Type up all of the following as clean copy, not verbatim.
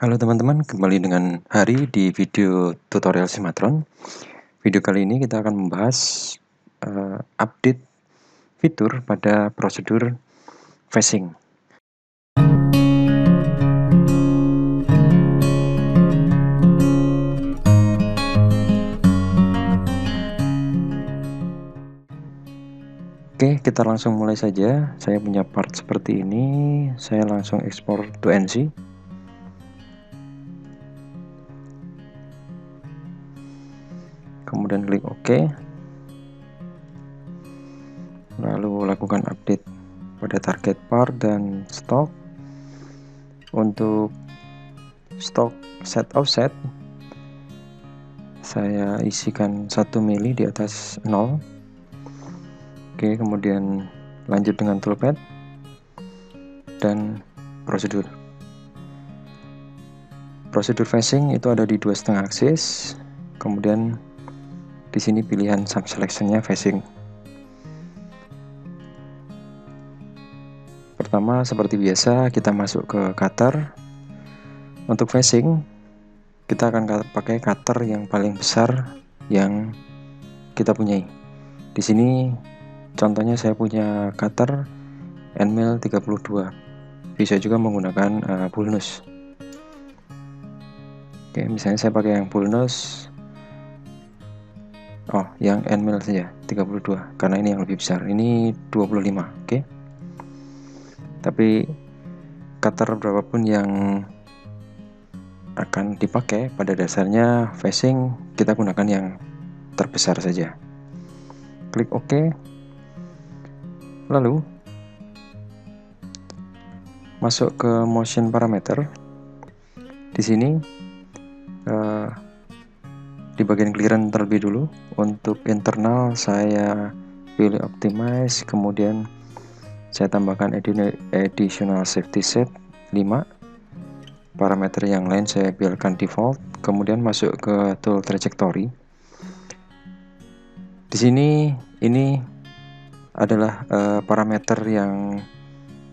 Halo teman-teman, kembali dengan Hari di video tutorial Simatron. Video kali ini kita akan membahas update fitur pada prosedur phasing. Oke, kita langsung mulai saja. Saya punya part seperti ini, saya langsung ekspor to NC. Kemudian klik OK. Lalu lakukan update pada target part dan stok. Untuk stok set offset saya isikan 1 mili di atas 0. Oke, kemudian lanjut dengan toolpad dan prosedur. Prosedur phasing itu ada di 2,5 aksis. Kemudian di sini pilihan subselection-nya phasing. Pertama, seperti biasa kita masuk ke cutter. Untuk phasing kita akan pakai cutter yang paling besar yang kita punyai. Di sini contohnya saya punya cutter N-mill 32. Bisa juga menggunakan bullnose. Oke, misalnya saya pakai yang bullnose. Yang N-mill saja 32 karena ini yang lebih besar. Ini 25. Oke. Tapi cutter berapapun yang akan dipakai, pada dasarnya phasing kita gunakan yang terbesar saja. Klik OK. Lalu masuk ke motion parameter. Di sini di bagian clearance terlebih dulu. Untuk internal saya pilih optimize, kemudian saya tambahkan additional safety set 5. Parameter yang lain saya biarkan default. Kemudian masuk ke tool trajectory. Di sini ini adalah parameter yang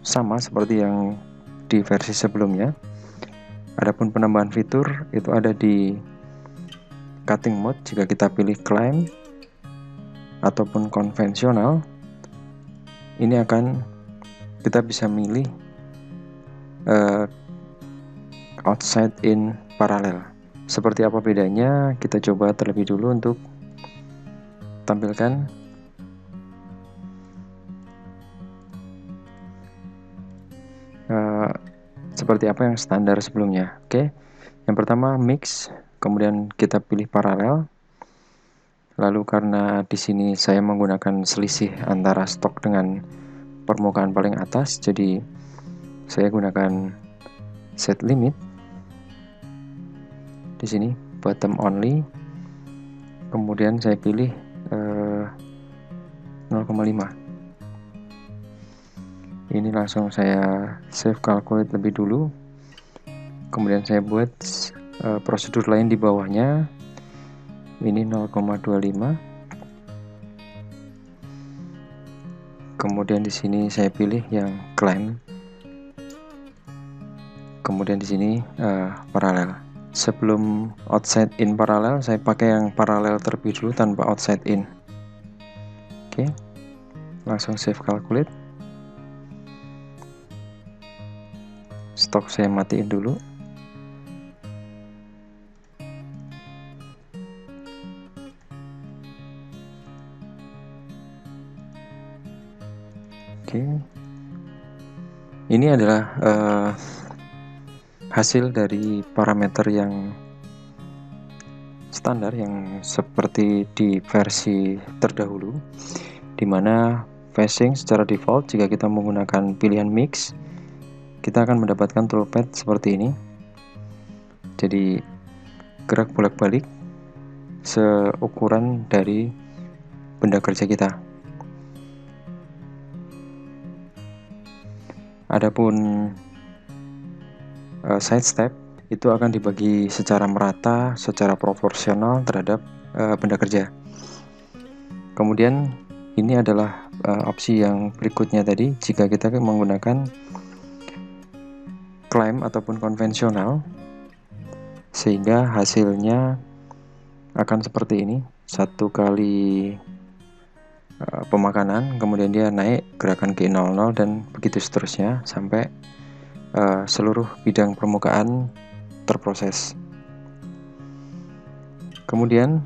sama seperti yang di versi sebelumnya. Adapun penambahan fitur itu ada di cutting mode. Jika kita pilih climb ataupun konvensional, ini akan kita bisa milih outside in parallel. Seperti apa bedanya? Kita coba terlebih dulu untuk tampilkan. Seperti apa yang standar sebelumnya. Oke, yang pertama mix, kemudian kita pilih paralel. Lalu karena di sini saya menggunakan selisih antara stok dengan permukaan paling atas, jadi saya gunakan set limit. Di sini bottom only. Kemudian saya pilih 0,5. Ini langsung saya save calculate lebih dulu. Kemudian saya buat prosedur lain di bawahnya. Ini 0,25. Kemudian di sini saya pilih yang climb. Kemudian di sini paralel. Sebelum outside in paralel, saya pakai yang paralel terlebih dulu tanpa outside in. Oke, langsung save calculate. Stok saya matiin dulu. Oke, ini adalah hasil dari parameter yang standar yang seperti di versi terdahulu, dimana phasing secara default jika kita menggunakan pilihan mix, kita akan mendapatkan toolpad seperti ini. Jadi gerak bolak-balik seukuran dari benda kerja kita. Adapun side step itu akan dibagi secara merata, secara proporsional terhadap benda kerja. Kemudian ini adalah opsi yang berikutnya tadi. Jika kita menggunakan climb ataupun konvensional, sehingga hasilnya akan seperti ini. Satu kali pemakanan, kemudian dia naik gerakan G00 dan begitu seterusnya sampai seluruh bidang permukaan terproses. Kemudian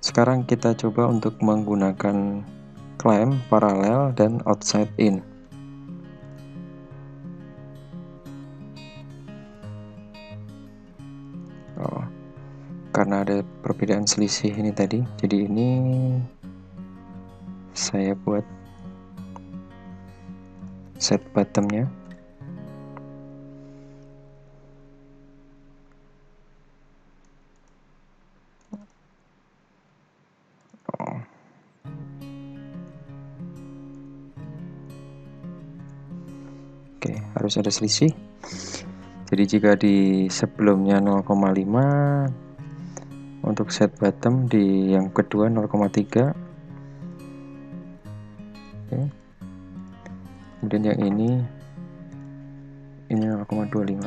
sekarang kita coba untuk menggunakan climb, paralel, dan outside in. Karena ada perbedaan selisih ini tadi, jadi ini saya buat set bottomnya. Oke, harus ada selisih. Jadi jika di sebelumnya 0,5, untuk set bottom di yang kedua 0,3. Oke. Kemudian yang ini 0,25.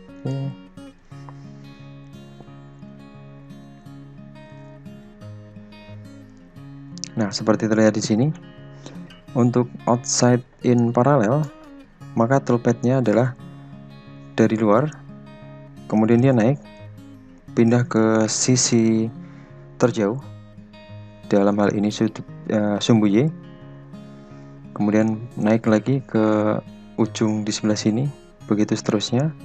Oke. Nah, seperti terlihat di sini. Untuk outside in paralel, maka toolpadnya adalah dari luar, kemudian dia naik, pindah ke sisi terjauh, dalam hal ini sumbu Y, kemudian naik lagi ke ujung di sebelah sini, begitu seterusnya,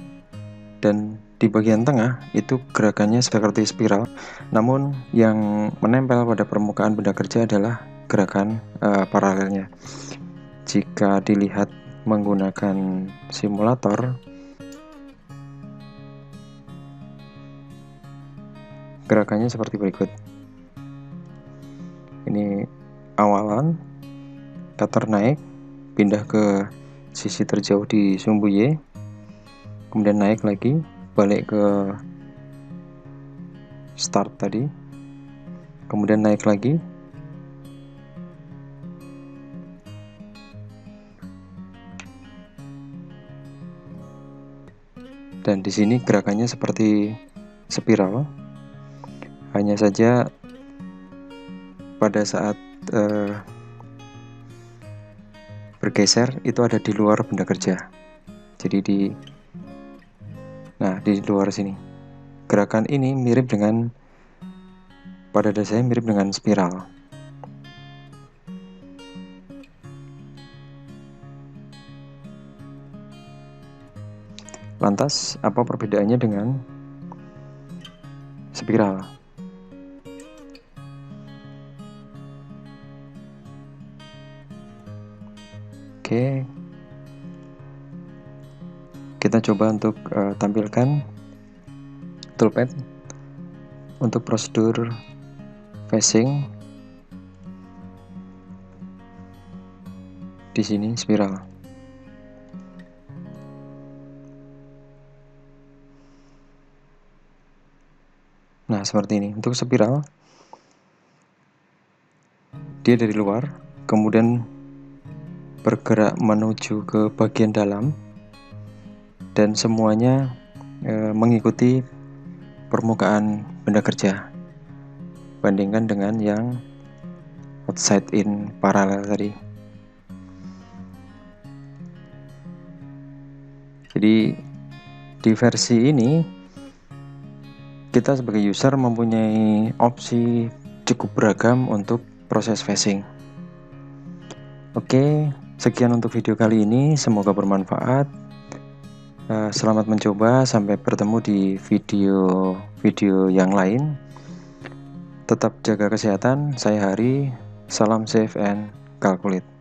dan di bagian tengah itu gerakannya seperti spiral, namun yang menempel pada permukaan benda kerja adalah gerakan paralelnya. Jika dilihat menggunakan simulator, gerakannya seperti berikut. Ini awalan, cutter naik, pindah ke sisi terjauh di sumbu Y, kemudian naik lagi, balik ke start tadi, kemudian naik lagi, dan di sini gerakannya seperti spiral. Hanya saja pada saat bergeser itu ada di luar benda kerja. Jadi di luar sini. Gerakan ini mirip dengan, pada dasarnya mirip dengan spiral. Lantas, apa perbedaannya dengan spiral? Oke, kita coba untuk tampilkan toolpad untuk prosedur facing. Di sini spiral. Nah, seperti ini. Untuk spiral, dia dari luar, kemudian bergerak menuju ke bagian dalam, dan semuanya mengikuti permukaan benda kerja, bandingkan dengan yang outside in paralel tadi. Jadi di versi ini kita sebagai user mempunyai opsi cukup beragam untuk proses facing. Oke, sekian untuk video kali ini, semoga bermanfaat. Selamat mencoba, sampai bertemu di video yang lain. Tetap jaga kesehatan. Saya Hari, salam safe and calculate.